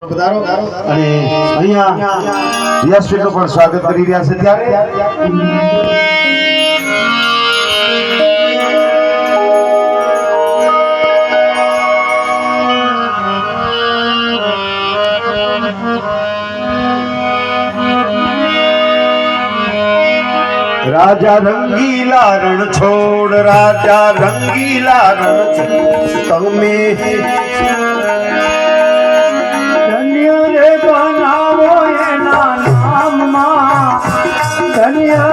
અને અહીંયા યશવીરનું પણ સ્વાગત કરી રહ્યા છે ત્યારે રાજા રંગીલા રણ છોડ રાજા રંગીલા રણ તમે બનાવો એના નામમાં ધન્ય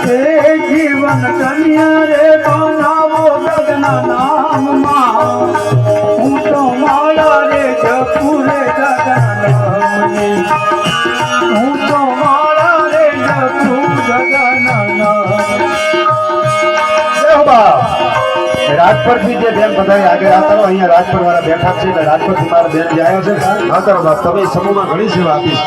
એ જીવન ધન્ય રે બનાવો ગગના નામમાં હું તો માળા રે જપું રે ગગના હું તો માળા રે જપું ગગના રાજપર થી જે બેન બધા આગળ આવતા હોય અહીંયા રાજપર વાળા બેઠા છે એટલે રાજપર થી મારા બેન જે આવ્યો છે હા કરો બાપ તમે સમૂહમાં ઘણી સેવા આપીશ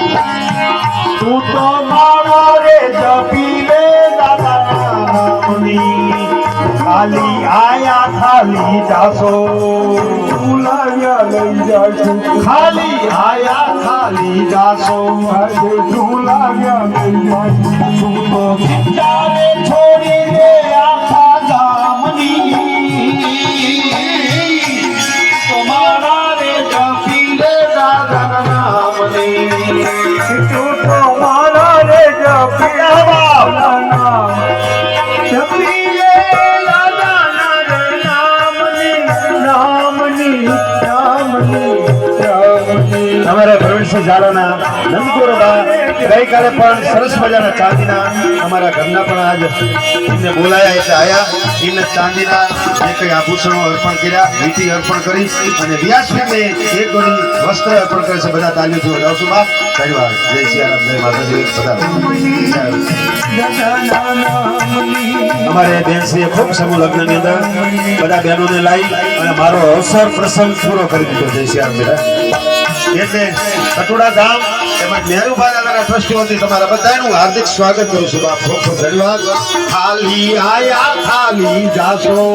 તું તો માળા રે જપી લે દાદાની ખાલી આયા ખાલી જાસો ઝુલાવ્યા લઈ જાશું ખાલી આયા ખાલી જાસો ઝુલાવ્યા લઈ જાશું તું તો ચારે છોડી દે આખા ગામની તમારા રે જપી લે દાદા નામની તું તો મારા રે જપી નામ જપી લે દાદા નામની અમારા પ્રવીણસિંહ ઝાલાના નંદગોરબા ગઈકાલે પણ સરસ મજાના ચાંદીના અમારા ઘરના પણ આજ એમને બોલાયા એટલે આયા એમને ચાંદીના જે કંઈ આભૂષણો અર્પણ કર્યા વીટી અર્પણ કરી અને વ્યાસપીઠે એક ગોળી વસ્ત્ર અર્પણ કરે છે બધા તાલીઓથી વધાવશું બા ધન્યવાદ જય સિયારામ જય માતાજી બધા અમારે બેનશ્રીએ ખૂબ સમૂહ લગ્નની અંદર બધા બહેનોને લાવી અને મારો અવસર પ્રસંગ પૂરો કરી દીધો જય સિયારામ બેટા એટલે કટોડા ગામ તેમજ નેહરુભાઈ દાદાના ટ્રસ્ટીઓ વતી તમારા બધાનું હાર્દિક સ્વાગત કરું છું બાપ ખૂબ ખૂબ ધન્યવાદ ખાલી આયા ખાલી જાશો